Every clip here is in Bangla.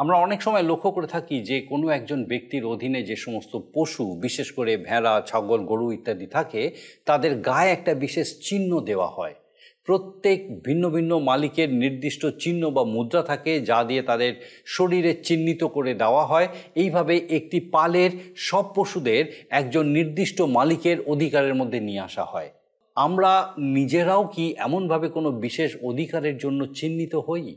আমরা অনেক সময় লক্ষ্য করে থাকি যে কোনো একজন ব্যক্তির অধীনে যে সমস্ত পশু, বিশেষ করে ভেড়া, ছাগল, গরু ইত্যাদি থাকে, তাদের গায়ে একটা বিশেষ চিহ্ন দেওয়া হয়। প্রত্যেক ভিন্ন ভিন্ন মালিকের নির্দিষ্ট চিহ্ন বা মুদ্রা থাকে, যা দিয়ে তাদের শরীরে চিহ্নিত করে দেওয়া হয়। এইভাবে একটি পালের সব পশুদের একজন নির্দিষ্ট মালিকের অধিকারের মধ্যে নিয়ে আসা হয়। আমরা নিজেরাও কি এমনভাবে কোনো বিশেষ অধিকারের জন্য চিহ্নিত হই?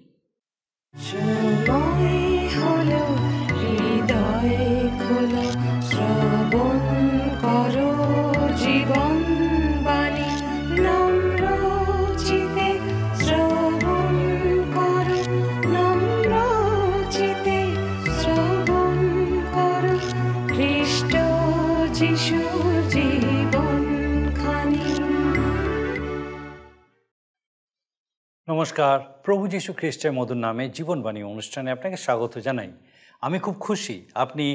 নমস্কার, প্রভু যীশু খ্রিস্টের মধুর নামে জীবনবাণী অনুষ্ঠানে আপনাকে স্বাগত জানাই। আমি খুব খুশি আপনি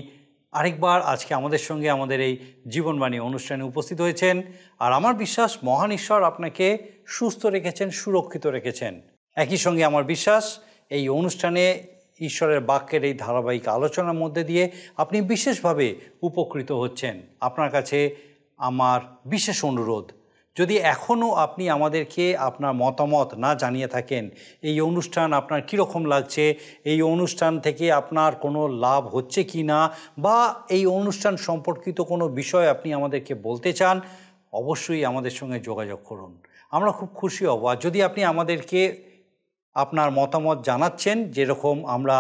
আরেকবার আজকে আমাদের সঙ্গে আমাদের এই জীবনবাণী অনুষ্ঠানে উপস্থিত হয়েছেন। আর আমার বিশ্বাস মহান ঈশ্বর আপনাকে সুস্থ রেখেছেন, সুরক্ষিত রেখেছেন। একই সঙ্গে আমার বিশ্বাস এই অনুষ্ঠানে ঈশ্বরের বাক্যের এই ধারাবাহিক আলোচনার মধ্যে দিয়ে আপনি বিশেষভাবে উপকৃত হচ্ছেন। আপনার কাছে আমার বিশেষ অনুরোধ, যদি এখনও আপনি আমাদেরকে আপনার মতামত না জানিয়ে থাকেন, এই অনুষ্ঠান আপনার কীরকম লাগছে, এই অনুষ্ঠান থেকে আপনার কোনো লাভ হচ্ছে কি না, বা এই অনুষ্ঠান সম্পর্কিত কোনো বিষয় আপনি আমাদেরকে বলতে চান, অবশ্যই আমাদের সঙ্গে যোগাযোগ করুন। আমরা খুব খুশি হব। আর যদি আপনি আমাদেরকে আপনার মতামত জানাচ্ছেন, যেরকম আমরা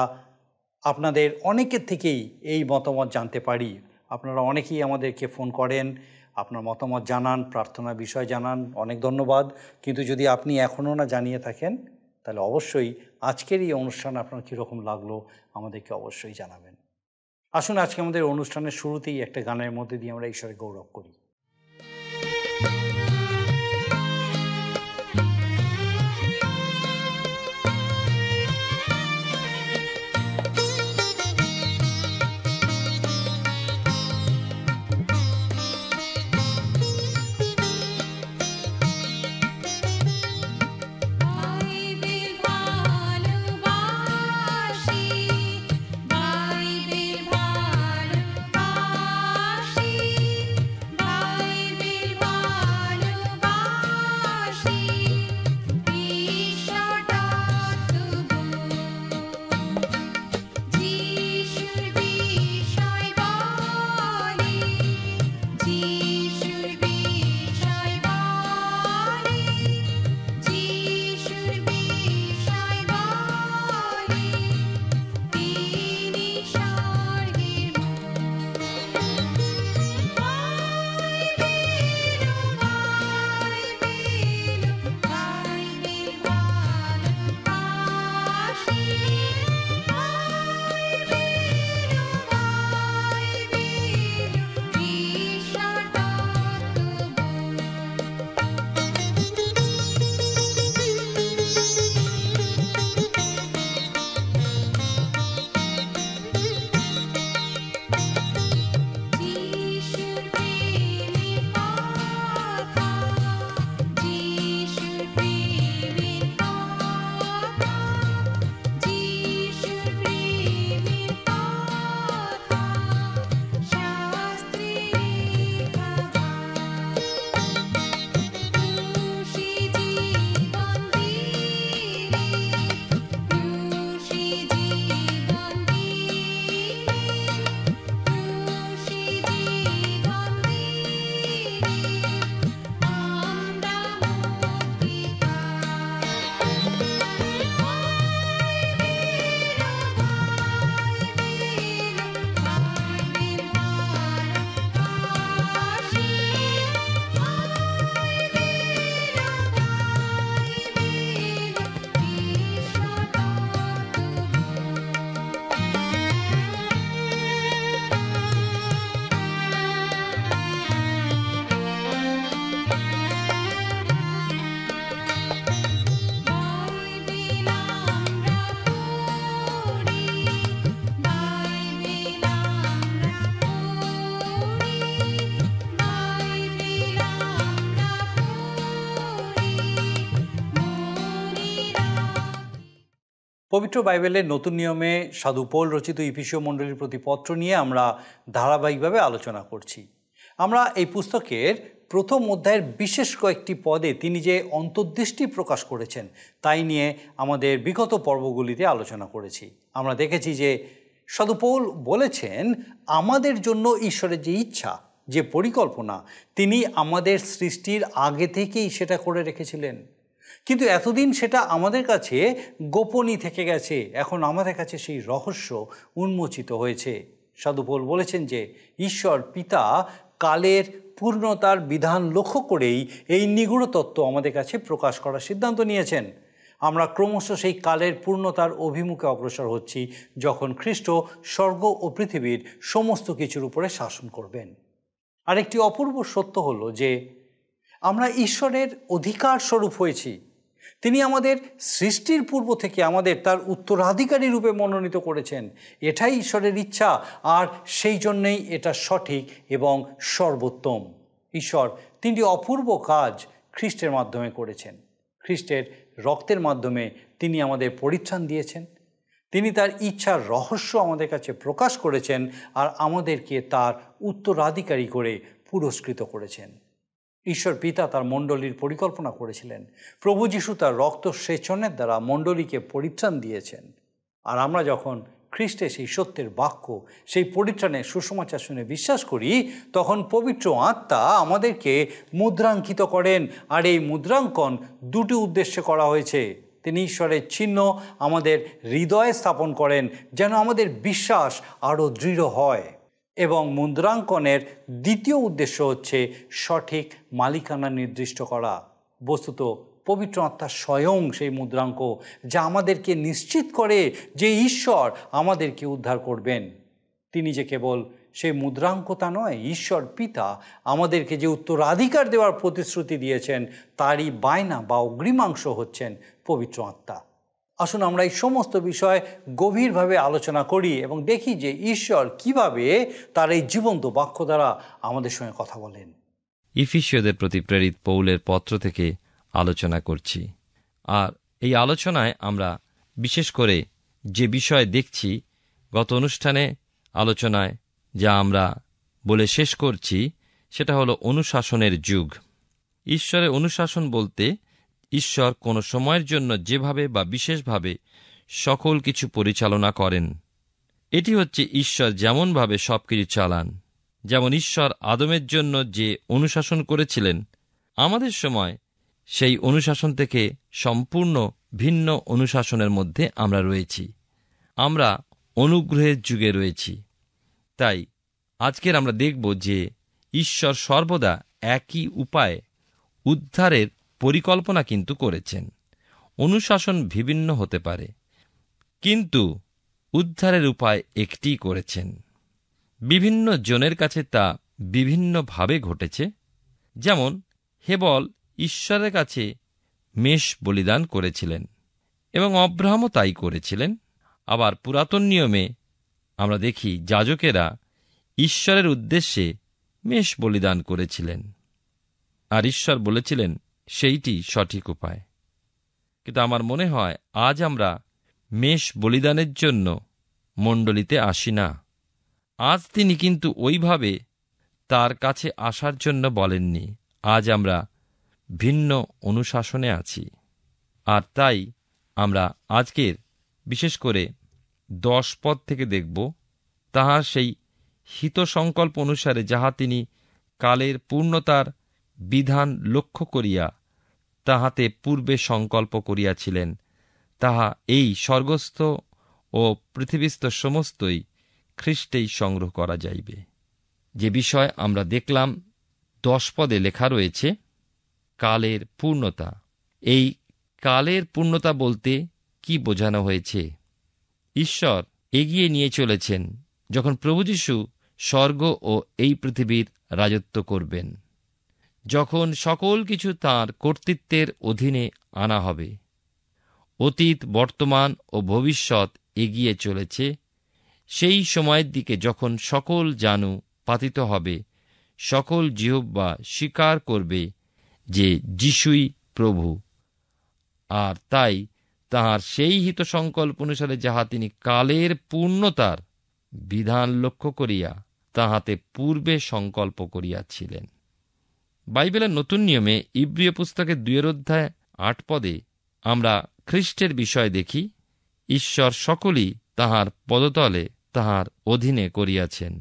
আপনাদের অনেকের থেকেই এই মতামত জানতে পারি, আপনারা অনেকেই আমাদেরকে ফোন করেন, আপনার মতামত জানান, প্রার্থনা বিষয় জানান, অনেক ধন্যবাদ। কিন্তু যদি আপনি এখনও না জানিয়ে থাকেন, তাহলে অবশ্যই আজকের এই অনুষ্ঠান আপনার কীরকম লাগলো আমাদেরকে অবশ্যই জানাবেন। আসুন আজকে আমাদের অনুষ্ঠানের শুরুতেই একটা গানের মধ্যে দিয়ে আমরা ঈশ্বরের গৌরব করি। Bye. পবিত্র বাইবেলের নতুন নিয়মে সাধু পৌল রচিত ইফিসীয় মণ্ডলীর প্রতি পত্র নিয়ে আমরা ধারাবাহিকভাবে আলোচনা করছি। আমরা এই পুস্তকের প্রথম অধ্যায়ের বিশেষ কয়েকটি পদে তিনি যে অন্তর্দৃষ্টি প্রকাশ করেছেন তাই নিয়ে আমাদের বিগত পর্বগুলিতে আলোচনা করেছি। আমরা দেখেছি যে সাধু পৌল বলেছেন আমাদের জন্য ঈশ্বরের যে ইচ্ছা, যে পরিকল্পনা, তিনি আমাদের সৃষ্টির আগে থেকেই সেটা করে রেখেছিলেন, কিন্তু এতদিন সেটা আমাদের কাছে গোপনই থেকে গেছে। এখন আমাদের কাছে সেই রহস্য উন্মোচিত হয়েছে। সাধু পৌল বলেছেন যে ঈশ্বর পিতা কালের পূর্ণতার বিধান লক্ষ্য করেই এই নিগূঢ় তত্ত্ব আমাদের কাছে প্রকাশ করার সিদ্ধান্ত নিয়েছেন। আমরা ক্রমশ সেই কালের পূর্ণতার অভিমুখে অগ্রসর হচ্ছি, যখন খ্রিস্ট স্বর্গ ও পৃথিবীর সমস্ত কিছুর উপরে শাসন করবেন। আরেকটি অপূর্ব সত্য হলো যে আমরা ঈশ্বরের অধিকার স্বরূপ হয়েছি। তিনি আমাদের সৃষ্টির পূর্ব থেকে আমাদের তার উত্তরাধিকারী রূপে মনোনীত করেছেন। এটাই ঈশ্বরের ইচ্ছা, আর সেই জন্যেই এটা সঠিক এবং সর্বোত্তম। ঈশ্বর তিনটি অপূর্ব কাজ খ্রিস্টের মাধ্যমে করেছেন। খ্রিস্টের রক্তের মাধ্যমে তিনি আমাদের পরিত্রাণ দিয়েছেন, তিনি তার ইচ্ছার রহস্য আমাদের কাছে প্রকাশ করেছেন, আর আমাদেরকে তার উত্তরাধিকারী করে পুরস্কৃত করেছেন। ঈশ্বর পিতা তার মণ্ডলীর পরিকল্পনা করেছিলেন। প্রভু যীশু তার রক্ত সেচনের দ্বারা মণ্ডলীকে পরিত্রাণ দিয়েছেন। আর আমরা যখন খ্রিস্টে সেই সত্যের বাক্য, সেই পরিত্রাণের সুসমাচার শুনে বিশ্বাস করি, তখন পবিত্র আত্মা আমাদেরকে মুদ্রাঙ্কিত করেন। আর এই মুদ্রাঙ্কন দুটি উদ্দেশ্যে করা হয়েছে। তিনি ঈশ্বরের চিহ্ন আমাদের হৃদয়ে স্থাপন করেন, যেন আমাদের বিশ্বাস আরও দৃঢ় হয়। এবং মুদ্রাঙ্কনের দ্বিতীয় উদ্দেশ্য হচ্ছে সঠিক মালিকানা নির্দিষ্ট করা। বস্তুত পবিত্র আত্মা স্বয়ং সেই মুদ্রাঙ্ক, যা আমাদেরকে নিশ্চিত করে যে ঈশ্বর আমাদেরকে উদ্ধার করবেন। তিনি যে কেবল সেই মুদ্রাঙ্ক তা নয়, ঈশ্বর পিতা আমাদেরকে যে উত্তরাধিকার দেওয়ার প্রতিশ্রুতি দিয়েছেন তারই বায়না বা অগ্রিমাংশ হচ্ছেন পবিত্র আত্মা। আসুন আমরা এই সমস্ত বিষয় গভীরভাবে আলোচনা করি এবং দেখি যে ঈশ্বর কিভাবে তার এই জীবন্ত বাক্য দ্বারা আমাদের সঙ্গে কথা বলেন। ইফিসীয়দের প্রতি প্রেরিত পৌলের পত্র থেকে আলোচনা করছি। আর এই আলোচনায় আমরা বিশেষ করে যে বিষয় দেখছি, গত অনুষ্ঠানে আলোচনায় যা আমরা বলে শেষ করছি, সেটা হলো অনুশাসনের যুগ। ঈশ্বরের অনুশাসন বলতে ঈশ্বর কোনো সময়ের জন্য যেভাবে বা বিশেষভাবে সকল কিছু পরিচালনা করেন, এটি হচ্ছে ঈশ্বর যেমনভাবে সব কিছু চালান। যেমন ঈশ্বর আদমের জন্য যে অনুশাসন করেছিলেন, আমাদের সময় সেই অনুশাসন থেকে সম্পূর্ণ ভিন্ন অনুশাসনের মধ্যে আমরা রয়েছি। আমরা অনুগ্রহের যুগে রয়েছি। তাই আজকের আমরা দেখব যে ঈশ্বর সর্বদা একই উপায়ে উদ্ধারের পরিকল্পনা কিন্তু করেছেন। অনুশাসন বিভিন্ন হতে পারে, কিন্তু উদ্ধারের উপায় একটিই করেছেন। বিভিন্ন জনের কাছে তা বিভিন্নভাবে ঘটেছে। যেমন হেবল ঈশ্বরের কাছে মেষ বলিদান করেছিলেন এবং অব্রাহামও তাই করেছিলেন। আবার পুরাতন নিয়মে আমরা দেখি যাজকেরা ঈশ্বরের উদ্দেশ্যে মেষ বলিদান করেছিলেন, আর ঈশ্বর বলেছিলেন সেইটি সঠিক উপায়। কিন্তু আমার মনে হয় আজ আমরা মেষ বলিদানের জন্য মণ্ডলীতে আসি না। আজ তিনি কিন্তু ওইভাবে তার কাছে আসার জন্য বলেননি। আজ আমরা ভিন্ন অনুশাসনে আছি। আর তাই আমরা আজকের বিশেষ করে 10 পদ থেকে দেখব, তাহার সেই হিতসংকল্প অনুসারে যাহা তিনি কালের পূর্ণতার বিধান লক্ষ্য করিয়া তাহাতে পূর্বে সংকল্প করিয়াছিলেন, তাহা এই স্বর্গস্থ ও পৃথিবীস্থ সমস্তই খ্রিস্টেই সংগ্রহ করা যাইবে। যে বিষয় আমরা দেখলাম 10 পদে লেখা রয়েছে কালের পূর্ণতা। এই কালের পূর্ণতা বলতে কি বোঝানো হয়েছে? ঈশ্বর এগিয়ে নিয়ে চলেছেন যখন প্রভু যীশু স্বর্গ ও এই পৃথিবীর রাজত্ব করবেন, যখন সকল কিছু তাঁর কর্তৃত্বের অধীনে আনা হবে। অতীত, বর্তমান ও ভবিষ্যৎ এগিয়ে চলেছে সেই সময়ের দিকে যখন সকল জানু পাতিত হবে, সকল জিহ্বা স্বীকার করবে যে যিশুই প্রভু। আর তাই তাহার সেই হিত সংকল্প অনুসারে যাহা তিনি কালের পূর্ণতার বিধান লক্ষ্য করিয়া তাহাতে পূর্বে সংকল্প করিয়াছিলেন। বাইবেলের নতুন নিয়মে ইব্রিয় পুস্তকের 2 অধ্যায় 8 পদে আমরা খ্রিস্টের বিষয় দেখি, ঈশ্বর সকলই তাহার পদতলে তাহার অধীনে করিয়াছেন।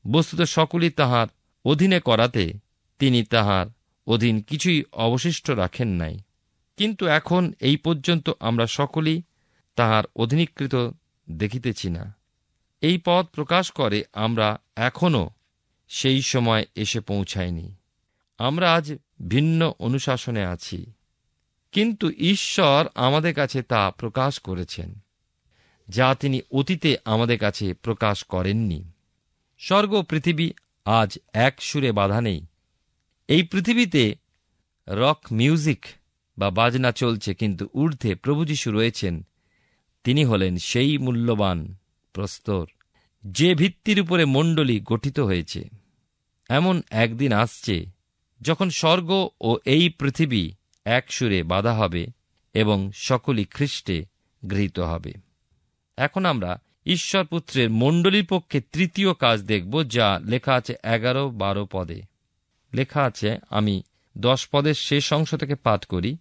বস্তুত সকলই তাহার অধীনে করাতে তিনি তাহার অধীন কিছুই অবশিষ্ট রাখেন নাই। কিন্তু এখন এই পর্যন্ত আমরা সকলেই তাহার অধীনীকৃত দেখিতেছি না। এই পদ প্রকাশ করে আমরা এখনও সেই সময় এসে পৌঁছাইনি। আমরা আজ ভিন্ন অনুশাসনে আছি, কিন্তু ঈশ্বর আমাদের কাছে তা প্রকাশ করেছেন, যা তিনি অতীতে আমাদের কাছে প্রকাশ করেননি। স্বর্গ পৃথিবী আজ এক সুরে বাধা নেই। এই পৃথিবীতে রক মিউজিক বা বাজনা চলছে, কিন্তু ঊর্ধ্বে প্রভু যীশু রয়েছেন। তিনি হলেন সেই মূল্যবান প্রস্তর, যে ভিত্তির উপরে মণ্ডলী গঠিত হয়েছে। এমন একদিন আসছে যখন স্বর্গ ও এই পৃথিবী এক সুরে বাঁধা হবে এবং সকলই খ্রিস্টে গৃহীত হবে। এখন আমরা ঈশ্বর পুত্রের মণ্ডলীর পক্ষে তৃতীয় কাজ দেখব, যা লেখা আছে 11-12 পদে। লেখা আছে, আমি 10 পদের শেষ অংশ থেকে পাঠ করি।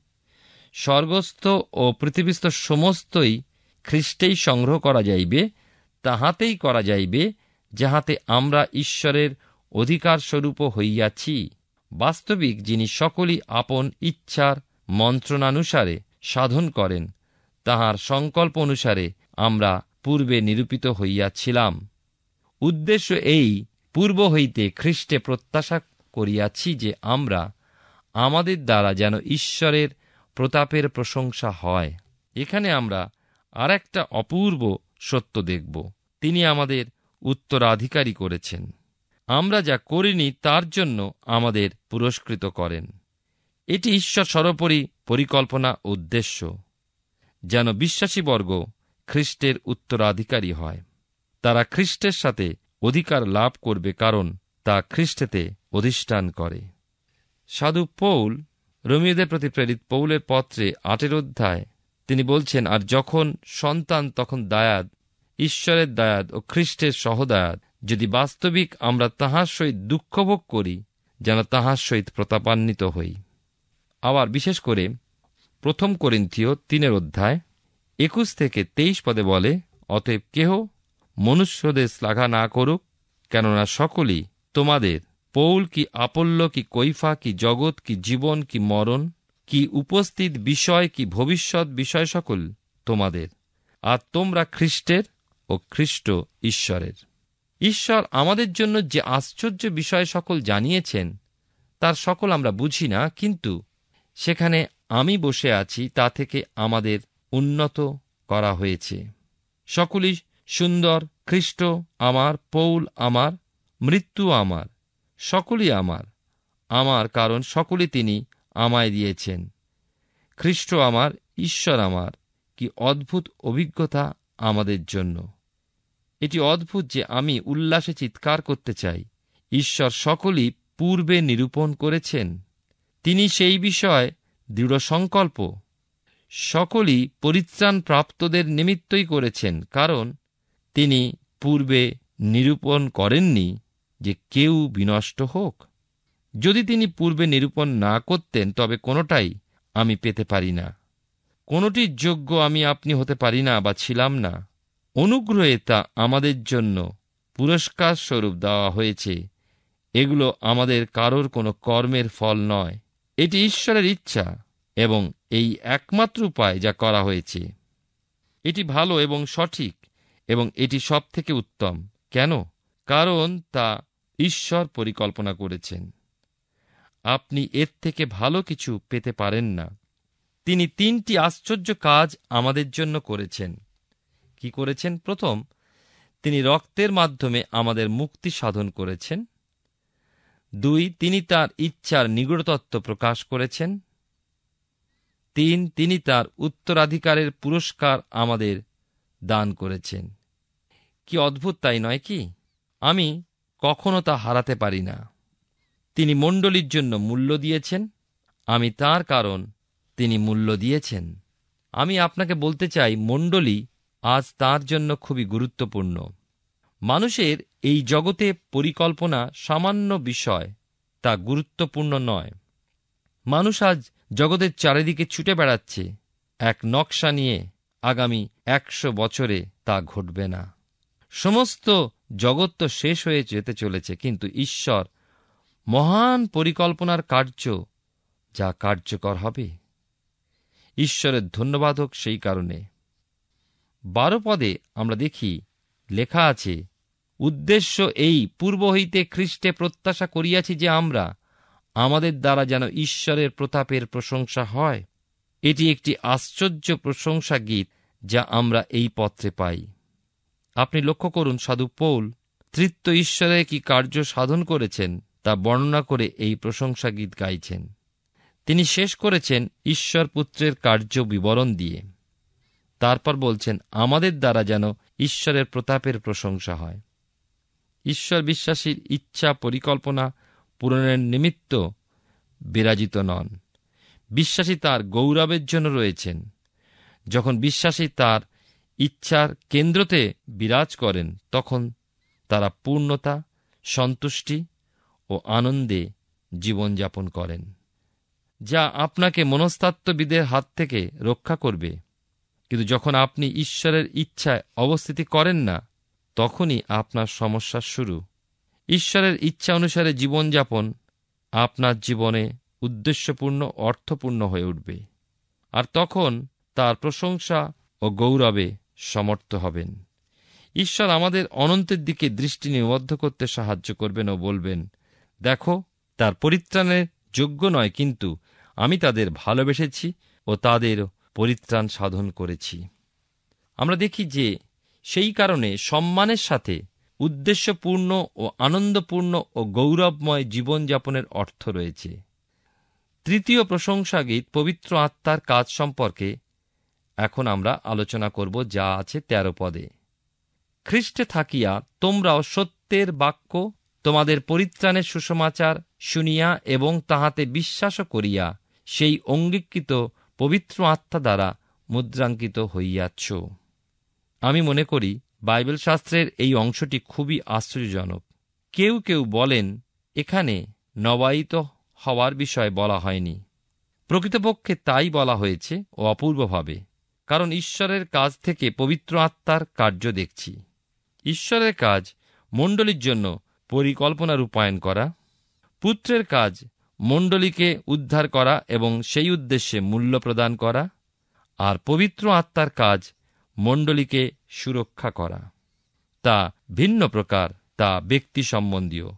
স্বর্গস্থ ও পৃথিবীস্থ সমস্তই খ্রিস্টেই সংগ্রহ করা যাইবে, তাহাতেই করা যাইবে যাহাতে আমরা ঈশ্বরের অধিকার স্বরূপ হইয়াছি। বাস্তবিক যিনি সকলই আপন ইচ্ছার মন্ত্রণানুসারে সাধন করেন, তাহার সংকল্প অনুসারে আমরা পূর্বে নিরূপিত হইয়াছিলাম। উদ্দেশ্য এই, পূর্ব হইতে খ্রিস্টে প্রত্যাশা করিয়াছি যে আমরা আমাদের দ্বারা যেন ঈশ্বরের প্রতাপের প্রশংসা হয়। এখানে আমরা আর একটা অপূর্ব সত্য দেখব, তিনি আমাদের উত্তরাধিকারী করেছেন। আমরা যা করিনি তার জন্য আমাদের পুরস্কৃত করেন। এটি ঈশ্বর সর্বোপরি পরিকল্পনা উদ্দেশ্য, যেন বিশ্বাসীবর্গ খ্রিস্টের উত্তরাধিকারী হয়। তারা খ্রিস্টের সাথে অধিকার লাভ করবে, কারণ তা খ্রিস্টেতে অধিষ্ঠান করে। সাধু পৌল রোমীয়দের প্রতি প্রেরিত পৌলের পত্রে 8 অধ্যায় তিনি বলছেন, আর যখন সন্তান তখন দায়াদ, ঈশ্বরের দায়াদ ও খ্রিস্টের সহদায়াদ। যদি বাস্তবিক আমরা তাহার সহিত দুঃখভোগ করি, যেন তাহার সহিত প্রতাপান্বিত হই। আবার বিশেষ করে 1 করিন্থীয় 3 অধ্যায় 21-23 পদে বলে, অতএব কেহ মনুষ্যদের শ্লাঘা না করুক, কেননা সকলই তোমাদের, পৌল কি আপল্য কি কৈফা কি জগৎ কি জীবন কি মরণ কি উপস্থিত বিষয় কি ভবিষ্যৎ বিষয় সকল তোমাদের, আর তোমরা খ্রিস্টের ও খ্রিস্ট ঈশ্বরের। ঈশ্বর আমাদের জন্য যে আশ্চর্য বিষয় সকল জানিয়েছেন, তার সকল আমরা বুঝি না, কিন্তু সেখানে আমি বসে আছি তা থেকে আমাদের উন্নত করা হয়েছে। সকলই সুন্দর, খ্রিস্ট আমার, পৌল আমার, মৃত্যু আমার, সকলই আমার কারণ সকলই তিনি আমায় দিয়েছেন। খ্রিস্ট আমার, ঈশ্বর আমার। কি অদ্ভুত অভিজ্ঞতা আমাদের জন্য! এটি অদ্ভুত যে আমি উল্লাসে চিৎকার করতে চাই। ঈশ্বর সকলই পূর্বে নিরূপণ করেছেন। তিনি সেই বিষয় দৃঢ় সংকল্প সকলই পরিত্রাণ প্রাপ্তদের নিমিত্তই করেছেন, কারণ তিনি পূর্বে নিরূপণ করেননি যে কেউ বিনষ্ট হোক। যদি তিনি পূর্বে নিরূপণ না করতেন, তবে কোনোটাই আমি পেতে পারি না, কোনোটির যোগ্য আমি আপনি হতে পারি না বা ছিলাম না। অনুগ্রহে তা আমাদের জন্য পুরস্কার স্বরূপ দেওয়া হয়েছে। এগুলো আমাদের কারোর কোনো কর্মের ফল নয়, এটি ঈশ্বরের ইচ্ছা এবং এই একমাত্র উপায় যা করা হয়েছে। এটি ভালো এবং সঠিক, এবং এটি সব থেকে উত্তম। কেন? কারণ তা ঈশ্বর পরিকল্পনা করেছেন। আপনি এর থেকে ভালো কিছু পেতে পারেন না। তিনি 3টি আশ্চর্য কাজ আমাদের জন্য করেছেন। কি করেছেন? প্রথম, তিনি রক্তের মাধ্যমে আমাদের মুক্তি সাধন করেছেন। 2, তিনি তার ইচ্ছার নিগূঢ়তত্ত্ব প্রকাশ করেছেন। 3, তিনি তার উত্তরাধিকারের পুরস্কার আমাদের দান করেছেন। কি অদ্ভুত, তাই নয় কি? আমি কখনো তা হারাতে পারি না। তিনি মণ্ডলীর জন্য মূল্য দিয়েছেন, আমি তার কারণ তিনি মূল্য দিয়েছেন। আমি আপনাকে বলতে চাই, মণ্ডলী আজ তার জন্য খুবই গুরুত্বপূর্ণ। মানুষের এই জগতে পরিকল্পনা সামান্য বিষয়, তা গুরুত্বপূর্ণ নয়। মানুষ আজ জগতের চারিদিকে ছুটে বেড়াচ্ছে এক নকশা নিয়ে। আগামী 100 বছরে তা ঘটবে না। সমস্ত জগৎ তো শেষ হয়ে যেতে চলেছে, কিন্তু ঈশ্বর মহান পরিকল্পনার কার্য যা কার্যকর হবে, ঈশ্বরের ধন্যবাদ হোক সেই কারণে। 12 পদে আমরা দেখি লেখা আছে, উদ্দেশ্য এই, পূর্ব হইতে খ্রিস্টে প্রত্যাশা করিয়াছি যে আমরা আমাদের দ্বারা যেন ঈশ্বরের প্রতাপের প্রশংসা হয়। এটি একটি আশ্চর্য প্রশংসা গীত যা আমরা এই পত্রে পাই। আপনি লক্ষ্য করুন, সাধু পৌল তৃত্ব ঈশ্বরে কি কার্য সাধন করেছেন তা বর্ণনা করে এই প্রশংসা গীত গাইছেন। তিনি শেষ করেছেন ঈশ্বর পুত্রের কার্য বিবরণ দিয়ে। তারপর বলছেন, আমাদের দ্বারা যেন ঈশ্বরের প্রতাপের প্রশংসা হয়। ঈশ্বর বিশ্বাসীর ইচ্ছা পরিকল্পনা পূরণের নিমিত্ত বিরাজিত নন। বিশ্বাসী তার গৌরবের জন্য রয়েছেন। যখন বিশ্বাসী তার ইচ্ছার কেন্দ্রতে বিরাজ করেন, তখন তারা পূর্ণতা, সন্তুষ্টি ও আনন্দে জীবনযাপন করেন, যা আপনাকে মনস্তাত্ত্ববিদের হাত থেকে রক্ষা করবে। কিন্তু যখন আপনি ঈশ্বরের ইচ্ছায় অবস্থিতি করেন না, তখনই আপনার সমস্যার শুরু। ঈশ্বরের ইচ্ছা অনুসারে জীবনযাপন আপনার জীবনে উদ্দেশ্যপূর্ণ, অর্থপূর্ণ হয়ে উঠবে, আর তখন তার প্রশংসা ও গৌরবে সমর্থ হবেন। ঈশ্বর আমাদের অনন্তের দিকে দৃষ্টি নিবদ্ধ করতে সাহায্য করবেন ও বলবেন, দেখো, তার পরিত্রাণের যোগ্য নয়, কিন্তু আমি তাদের ভালোবেসেছি ও তাদের পরিত্রাণ সাধন করেছি। আমরা দেখি যে সেই কারণে সম্মানের সাথে উদ্দেশ্যপূর্ণ ও আনন্দপূর্ণ ও গৌরবময় জীবনযাপনের অর্থ রয়েছে। তৃতীয় প্রশংসা গীত পবিত্র আত্মার কাজ সম্পর্কে এখন আমরা আলোচনা করব, যা আছে 13 পদে। খ্রিস্টে থাকিয়া তোমরাও সত্যের বাক্য, তোমাদের পরিত্রাণের সুসমাচার শুনিয়া এবং তাহাতে বিশ্বাস করিয়া সেই অঙ্গীকৃত পবিত্র আত্মা দ্বারা মুদ্রাঙ্কিত হইয়াছ। আমি মনে করি বাইবেল শাস্ত্রের এই অংশটি খুবই আশ্চর্যজনক। কেউ কেউ বলেন এখানে নবায়িত হওয়ার বিষয় বলা হয়নি। প্রকৃতপক্ষে তাই বলা হয়েছে ও অপূর্বভাবে, কারণ ঈশ্বরের কাজ থেকে পবিত্র আত্মার কার্য দেখছি। ঈশ্বরের কাজ মণ্ডলীর জন্য পরিকল্পনা রূপায়ণ করা, পুত্রের কাজ মণ্ডলীকে উদ্ধার করা এবং সেই উদ্দেশ্যে মূল্য প্রদান করা, আর পবিত্র আত্মার কাজ মণ্ডলীকে সুরক্ষা করা। তা ভিন্ন প্রকার, তা ব্যক্তি সম্বন্ধীয়।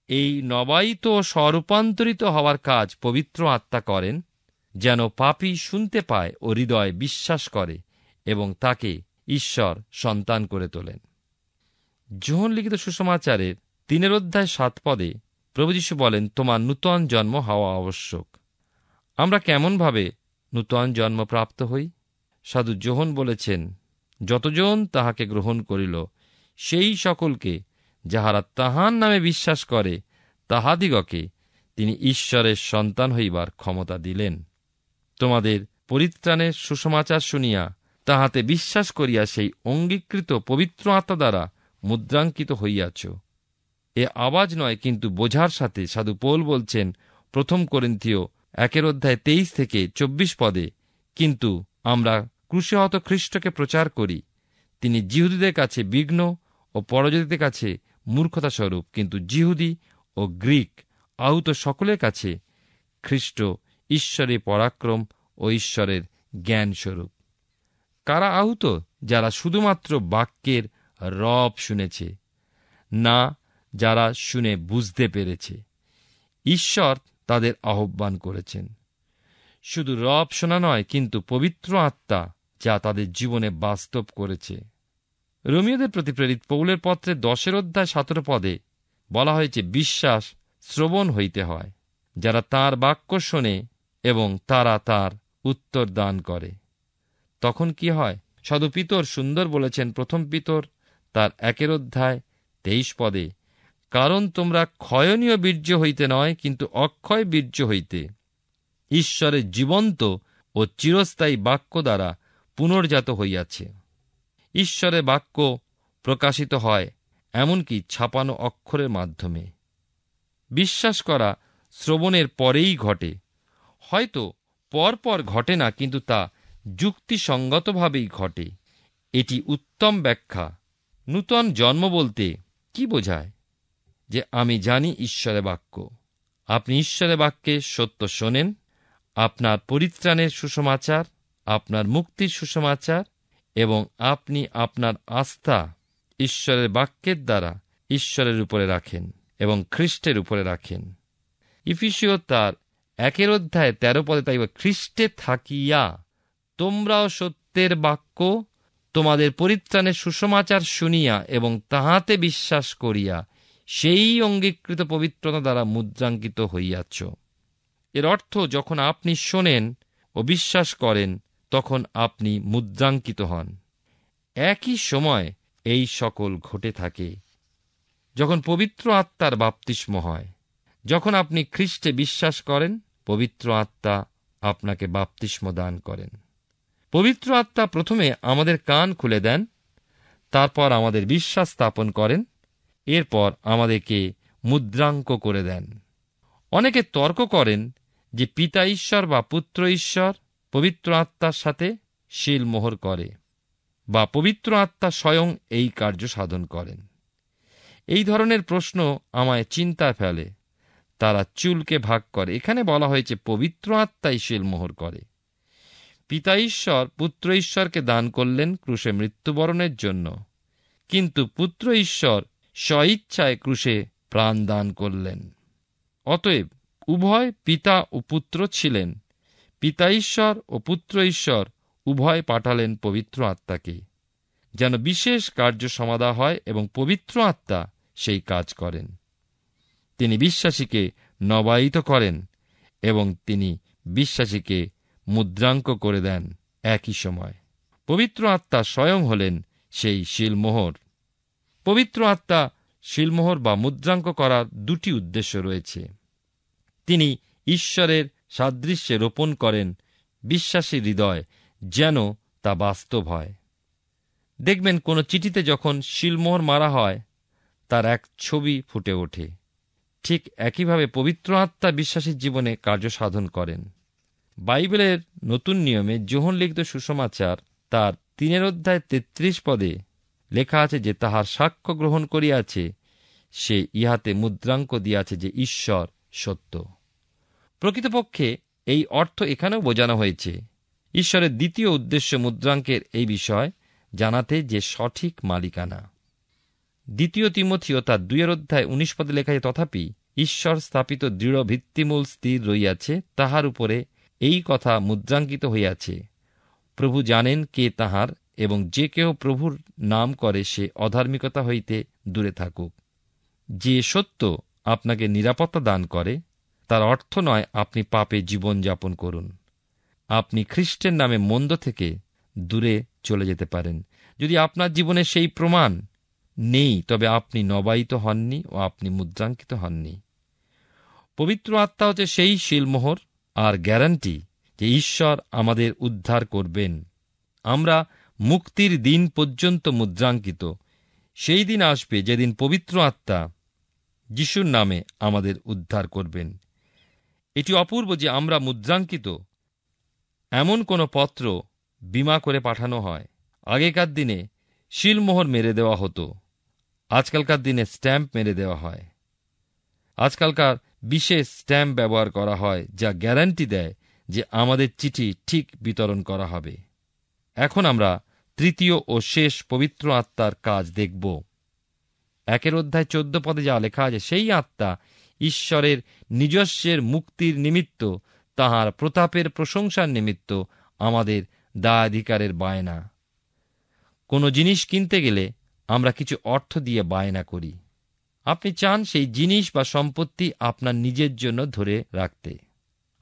এই নবায়িত ও স্বরূপান্তরিত হওয়ার কাজ পবিত্র আত্মা করেন, যেন পাপী শুনতে পায় ও হৃদয়ে বিশ্বাস করে এবং তাকে ঈশ্বর সন্তান করে তোলেন। যোহন লিখিত সুসমাচারের 3 অধ্যায় 7 পদে প্রভু যীশু বলেন, তোমার নূতন জন্ম হওয়া আবশ্যক। আমরা কেমনভাবে নূতন জন্ম প্রাপ্ত হই? সাধু যোহন বলেছেন, যতজন তাহাকে গ্রহণ করিল সেই সকলকে, যাহারা তাহার নামে বিশ্বাস করে, তাহাদিগকে তিনি ঈশ্বরের সন্তান হইবার ক্ষমতা দিলেন। তোমাদের পরিত্রাণের সুসমাচার শুনিয়া তাহাতে বিশ্বাস করিয়া সেই অঙ্গীকৃত পবিত্র আত্মা দ্বারা মুদ্রাঙ্কিত হইয়াছ। এ আওয়াজ নয়, কিন্তু বোঝার সাথে সাধু পৌল বলছেন 1 করিন্থীয় 1 অধ্যায় 23 থেকে 24 পদে, কিন্তু আমরা ক্রুশে হত খ্রিস্টকে প্রচার করি। তিনি জিহুদীদের কাছে বিঘ্ন ও পরজাতিদের কাছে মূর্খতা স্বরূপ, কিন্তু জিহুদী ও গ্রিক আহত সকলের কাছে খ্রিস্ট ঈশ্বরের পরাক্রম ও ঈশ্বরের জ্ঞান স্বরূপ। কারা আহত? যারা শুধুমাত্র বাক্যের রব শুনেছে, না যারা শুনে বুঝতে পেরেছে। ঈশ্বর তাদের আহ্বান করেছেন। শুধু রব শোনা নয়, কিন্তু পবিত্র আত্মা যা তাদের জীবনে বাস্তব করেছে। রোমীয়দের প্রতি প্রেরিত পৌলের পত্রে 10 অধ্যায় 17 পদে বলা হয়েছে, বিশ্বাস শ্রবণ হইতে হয়। যারা তাঁর বাক্য শোনে এবং তারা তার উত্তর দান করে, তখন কি হয়? সাধু পিতর সুন্দর বলেছেন 1 পিতর তার 1 অধ্যায় 23 পদে, কারণ তোমরা ক্ষয়নীয় বীর্য হইতে নয়, কিন্তু অক্ষয় বীর্য হইতে ঈশ্বরের জীবন্ত ও ও চিরস্থায়ী বাক্য দ্বারা পুনর্জাত হইয়াছে। ঈশ্বরের বাক্য প্রকাশিত হয় এমনকি ছাপানো অক্ষরের মাধ্যমে। বিশ্বাস করা শ্রবণের পরেই ঘটে, হয়তো পরপর ঘটে না, কিন্তু তা যুক্তিসঙ্গতভাবেই ঘটে। এটি উত্তম ব্যাখ্যা। নূতন জন্ম বলতে কি বোঝায়? যে আমি জানি ঈশ্বরের বাক্য। আপনি ঈশ্বরের বাক্যে সত্য শোনেন, আপনার পরিত্রাণের সুসমাচার, আপনার মুক্তির সুসমাচার, এবং আপনি আপনার আস্থা ঈশ্বরের বাক্যের দ্বারা ঈশ্বরের উপরে রাখেন এবং খ্রিস্টের উপরে রাখেন। ইফিসীয় তার 1:13 তাই খ্রিস্টে থাকিয়া তোমরাও সত্যের বাক্য তোমাদের পরিত্রাণের সুসমাচার শুনিয়া এবং তাহাতে বিশ্বাস করিয়া সেই অঙ্গীকৃত পবিত্রতা দ্বারা মুদ্রাঙ্কিত হইয়াছ। এর অর্থ, যখন আপনি শোনেন ও বিশ্বাস করেন তখন আপনি মুদ্রাঙ্কিত হন। একই সময় এই সকল ঘটে থাকে যখন পবিত্র আত্মার বাপ্তিস্ম হয়। যখন আপনি খ্রিস্টে বিশ্বাস করেন, পবিত্র আত্মা আপনাকে বাপ্তিস্ম দান করেন। পবিত্র আত্মা প্রথমে আমাদের কান খুলে দেন, তারপর আমাদের বিশ্বাস স্থাপন করেন, এরপর আমাদেরকে মুদ্রাঙ্ক করে দেন। অনেকে তর্ক করেন যে পিতা ঈশ্বর বা পুত্র ঈশ্বর পবিত্র আত্মার সাথে শিলমোহর করে, বা পবিত্র আত্মা স্বয়ং এই কার্য সাধন করেন। এই ধরনের প্রশ্ন আমায় চিন্তায় ফেলে। তারা চুলকে ভাগ করে। এখানে বলা হয়েছে পবিত্র আত্মাই শিলমোহর করে। পিতা ঈশ্বর পুত্র ঈশ্বরকে দান করলেন ক্রুশে মৃত্যুবরণের জন্য, কিন্তু পুত্র ঈশ্বর স্বইচ্ছায় ক্রুশে প্রাণ দান করলেন। অতএব উভয় পিতা ও পুত্র ছিলেন। পিতা ঈশ্বর ও পুত্র ঈশ্বর উভয় পাঠালেন পবিত্র আত্মাকে, যেন বিশেষ কার্য সমাধা হয়, এবং পবিত্র আত্মা সেই কাজ করেন। তিনি বিশ্বাসীকে নবায়িত করেন এবং তিনি বিশ্বাসীকে মুদ্রাঙ্ক করে দেন একই সময়। পবিত্র আত্মা স্বয়ং হলেন সেই শিলমোহর। পবিত্র আত্মা শিলমোহর বা মুদ্রাঙ্ক করার দুটি উদ্দেশ্য রয়েছে। তিনি ঈশ্বরের সাদৃশ্যে রোপণ করেন বিশ্বাসী হৃদয়, যেন তা বাস্তব হয়। দেখবেন কোনো চিঠিতে যখন শিলমোহর মারা হয় তার এক ছবি ফুটে ওঠে। ঠিক একইভাবে পবিত্র আত্মা বিশ্বাসীর জীবনে কার্য সাধন করেন। বাইবেলের নতুন নিয়মে যোহন লিখিত সুসমাচার তার 3:33 লেখা আছে যে তাহার সাক্ষ্য গ্রহণ করিয়াছে, সে ইহাতে মুদ্রাঙ্ক দিয়াছে যে ঈশ্বর সত্য। প্রকৃতপক্ষে এই অর্থ এখানেও বোঝানো হয়েছে। ঈশ্বরের দ্বিতীয় উদ্দেশ্য মুদ্রাঙ্কের এই বিষয় জানাতে যে সঠিক মালিকানা। 2 তিমথিও তার 2:19 লেখা আছে, তথাপি ঈশ্বর স্থাপিত দৃঢ় ভিত্তিমূল স্থির রইয়াছে, তাহার উপরে এই কথা মুদ্রাঙ্কিত হইয়াছে, প্রভু জানেন কে তাহার, এবং যে কেহ প্রভুর নাম করে সে অধার্মিকতা হইতে দূরে থাকুক। যে সত্য আপনাকে নিরাপত্তা দান করে, তার অর্থ নয় আপনি পাপে জীবন যাপন করুন। আপনি খ্রিস্টের নামে মন্দ থেকে দূরে চলে যেতে পারেন। যদি আপনার জীবনে সেই প্রমাণ নেই, তবে আপনি নবায়িত হননি ও আপনি মুদ্রাঙ্কিত হননি। পবিত্র আত্মা হচ্ছে সেই শিলমোহর আর গ্যারান্টি যে ঈশ্বর আমাদের উদ্ধার করবেন। আমরা মুক্তির দিন পর্যন্ত মুদ্রাঙ্কিত। সেই দিন আসবে যেদিন পবিত্র আত্মা যিশুর নামে আমাদের উদ্ধার করবেন। এটি অপূর্ব যে আমরা মুদ্রাঙ্কিত। এমন কোনো পত্র বিমা করে পাঠানো হয়। আগেকার দিনে শিলমোহর মেরে দেওয়া হতো, আজকালকার দিনে স্ট্যাম্প মেরে দেওয়া হয়। আজকালকার বিশেষ স্ট্যাম্প ব্যবহার করা হয়, যা গ্যারান্টি দেয় যে আমাদের চিঠি ঠিক বিতরণ করা হবে। এখন আমরা তৃতীয় ও শেষ পবিত্র আত্মার কাজ দেখব। 1:14 যা লেখা আছে, সেই আত্মা ঈশ্বরের নিজস্বের মুক্তির নিমিত্ত, তাহার প্রতাপের প্রশংসার নিমিত্ত আমাদের দায়াধিকারের বায়না। কোনো জিনিস কিনতে গেলে আমরা কিছু অর্থ দিয়ে বায়না করি। আপনি চান সেই জিনিস বা সম্পত্তি আপনার নিজের জন্য ধরে রাখতে।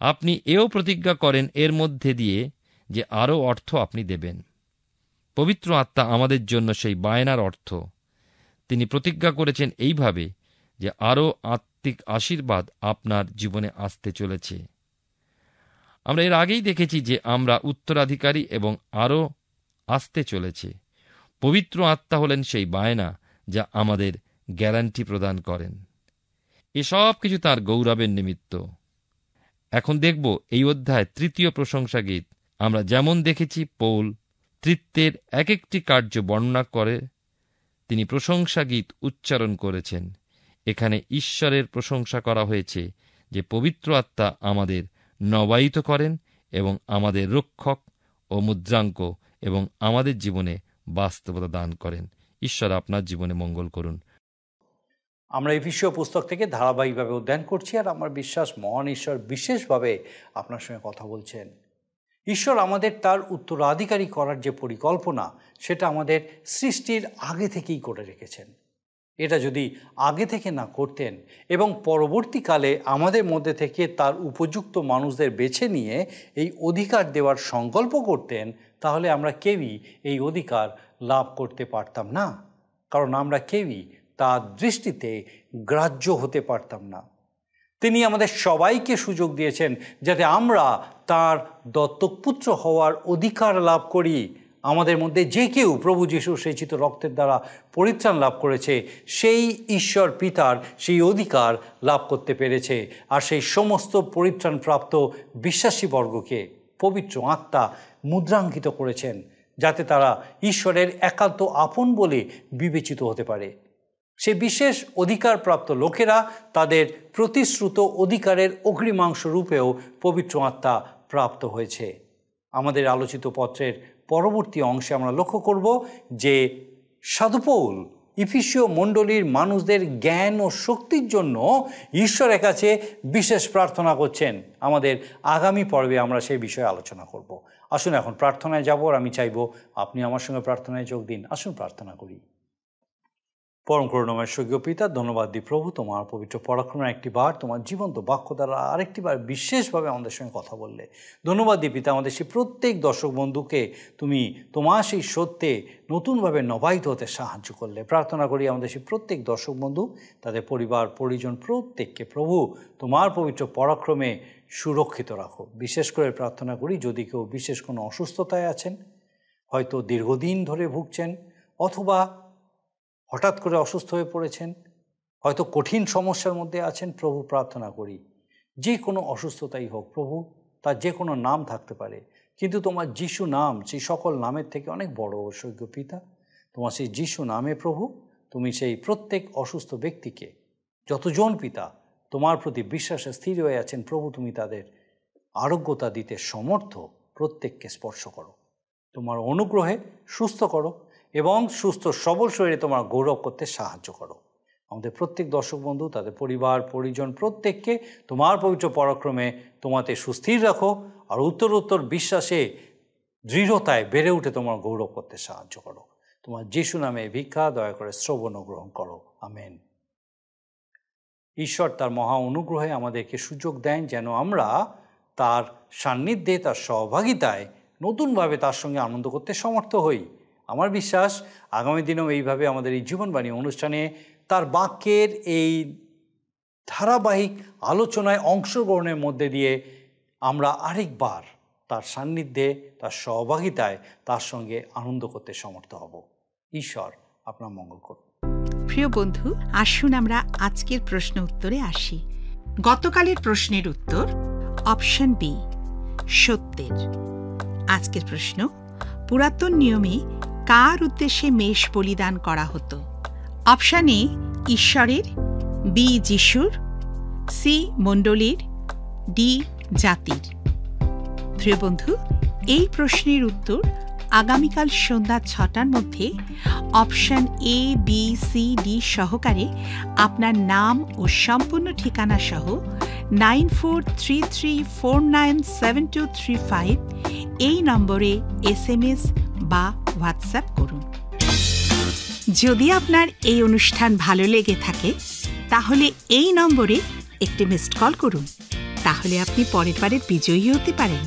আপনি এও প্রতিজ্ঞা করেন এর মধ্যে দিয়ে যে আরও অর্থ আপনি দেবেন। পবিত্র আত্মা আমাদের জন্য সেই বায়নার অর্থ। তিনি প্রতিজ্ঞা করেছেন এইভাবে যে আরও আত্মিক আশীর্বাদ আপনার জীবনে আসতে চলেছে। আমরা এর আগেই দেখেছি যে আমরা উত্তরাধিকারী এবং আরও আসতে চলেছে। পবিত্র আত্মা হলেন সেই বায়না যা আমাদের গ্যারান্টি প্রদান করেন। এসব কিছু তাঁর গৌরবের নিমিত্ত। এখন দেখব এই অধ্যায় 3 প্রশংসা গীত। আমরা যেমন দেখেছি পৌল তৃত্বের এক একটি কার্য বর্ণনা করে তিনি প্রশংসা গীত উচ্চারণ করেছেন। এখানে ঈশ্বরের প্রশংসা করা হয়েছে যে পবিত্র আত্মা আমাদের নবায়িত করেন এবং আমাদের রক্ষক ও মুদ্রাঙ্ক এবং আমাদের জীবনে বাস্তবতা দান করেন। ঈশ্বর আপনার জীবনে মঙ্গল করুন। আমরা এফেসীয় পুস্তক থেকে ধারাবাহিকভাবে অধ্যয়ন করছি, আর আমার বিশ্বাস মহান ঈশ্বর বিশেষভাবে আপনার সঙ্গে কথা বলছেন। ঈশ্বর আমাদের তার উত্তরাধিকারী করার যে পরিকল্পনা, সেটা আমাদের সৃষ্টির আগে থেকেই করে রেখেছেন। এটা যদি আগে থেকে না করতেন এবং পরবর্তীকালে আমাদের মধ্যে থেকে তার উপযুক্ত মানুষদের বেছে নিয়ে এই অধিকার দেওয়ার সংকল্প করতেন, তাহলে আমরা কেউই এই অধিকার লাভ করতে পারতাম না, কারণ আমরা কেউই তার দৃষ্টিতে গ্রাহ্য হতে পারতাম না। তিনি আমাদের সবাইকে সুযোগ দিয়েছেন যাতে আমরা তার দত্তক পুত্র হওয়ার অধিকার লাভ করি। আমাদের মধ্যে যে কেউ প্রভু যীশু সেচিত রক্তের দ্বারা পরিত্রাণ লাভ করেছে, সেই ঈশ্বর পিতার সেই অধিকার লাভ করতে পেরেছে। আর সেই সমস্ত পরিত্রাণপ্রাপ্ত বিশ্বাসীবর্গকে পবিত্র আত্মা মুদ্রাঙ্কিত করেছেন, যাতে তারা ঈশ্বরের একান্ত আপন বলে বিবেচিত হতে পারে। সে বিশেষ অধিকারপ্রাপ্ত লোকেরা তাদের প্রতিশ্রুত অধিকারের অগ্রিমাংশ রূপেও পবিত্র আত্মা প্রাপ্ত হয়েছে। আমাদের আলোচিত পত্রের পরবর্তী অংশে আমরা লক্ষ্য করব যে সাধু পৌল ইফিসীয় মণ্ডলীর মানুষদের জ্ঞান ও শক্তির জন্য ঈশ্বরের কাছে বিশেষ প্রার্থনা করছেন। আমাদের আগামী পর্বে আমরা সেই বিষয়ে আলোচনা করব। আসুন এখন প্রার্থনায় যাব, আর আমি চাইব আপনি আমার সঙ্গে প্রার্থনায় যোগ দিন। আসুন প্রার্থনা করি। পরম করুণাময় স্বর্গীয় পিতা, ধন্যবাদ দিই প্রভু, তোমার পবিত্র পরাক্রমের একটি বার তোমার জীবন্ত বাক্য দ্বারা আরেকটি বার বিশেষভাবে আমাদের সঙ্গে কথা বললে। ধন্যবাদ দিই পিতা, আমাদের সেই প্রত্যেক দর্শক বন্ধুকে তুমি তোমার সেই সত্যে নতুনভাবে নবায়িত হতে সাহায্য করলে। প্রার্থনা করি আমাদের সেই প্রত্যেক দর্শক বন্ধু, তাদের পরিবার পরিজন প্রত্যেককে প্রভু তোমার পবিত্র পরাক্রমে সুরক্ষিত রাখো। বিশেষ করে প্রার্থনা করি যদি কেউ বিশেষ কোনো অসুস্থতায় আছেন, হয়তো দীর্ঘদিন ধরে ভুগছেন, অথবা হঠাৎ করে অসুস্থ হয়ে পড়েছেন, হয়তো কঠিন সমস্যার মধ্যে আছেন, প্রভু প্রার্থনা করি যে কোনো অসুস্থতাই হোক প্রভু, তার যে কোনো নাম থাকতে পারে, কিন্তু তোমার যিশু নাম সেই সকল নামের থেকে অনেক বড়। স্বর্গীয় পিতা, তোমার সেই যিশু নামে প্রভু তুমি সেই প্রত্যেক অসুস্থ ব্যক্তিকে, যতজন পিতা তোমার প্রতি বিশ্বাসে স্থির হয়ে আছেন প্রভু, তুমি তাদের আরোগ্যতা দিতে সমর্থ, প্রত্যেককে স্পর্শ করো, তোমার অনুগ্রহে সুস্থ করো এবং সুস্থ সবল শরীরে তোমার গৌরব করতে সাহায্য করো। আমাদের প্রত্যেক দর্শক বন্ধু, তাদের পরিবার পরিজন প্রত্যেককে তোমার পবিত্র পরাক্রমে তোমাতে সুস্থির রাখো, আর উত্তর বিশ্বাসে দৃঢ়তায় বেড়ে উঠে তোমার গৌরব করতে সাহায্য করো। তোমার যিশু নামে ভিক্ষা দয়া করে শ্রবণ গ্রহণ করো, আমেন। ঈশ্বর তার মহা অনুগ্রহে আমাদেরকে সুযোগ দেন যেন আমরা তার সান্নিধ্যে, তার সহভাগিতায় নতুনভাবে তার সঙ্গে আনন্দ করতে সমর্থ হই। আমার বিশ্বাস আগামী দিনেও এইভাবে আমাদের এই জীবনবাণী অনুষ্ঠানে তার বাক্যের এই ধারাবাহিক আলোচনায় অংশগ্রহণের মধ্যে দিয়ে আমরা আরেকবার তার সান্নিধ্যে, তার সহভাগিতায় তার সঙ্গে আনন্দ করতে সমর্থ হব। ঈশ্বর আপনার মঙ্গল করুন। প্রিয় বন্ধু, আসুন আমরা আজকের প্রশ্ন উত্তরে আসি। গতকালের প্রশ্নের উত্তর অপশন বি, সত্যের। আজকের প্রশ্ন, পুরাতন নিয়মে কার উদ্দেশ্যে মেষ বলিদান করা হতো? অপশন এ ঈশ্বরের, বি যিশুর, সি মণ্ডলীর, ডি জাতির। প্রিয় বন্ধু, এই প্রশ্নের উত্তর আগামীকাল সন্ধ্যা 6টার মধ্যে option A, B, C, D সহকারে আপনার নাম ও সম্পূর্ণ ঠিকানা সহ 9433497235 এই নম্বরে SMS বা হোয়াটসঅ্যাপ করুন। যদি আপনার এই অনুষ্ঠান ভালো লেগে থাকে তাহলে এই নম্বরে একটি মিসড কল করুন, তাহলে আপনি পরের বারে বিজয়ী হতে পারেন।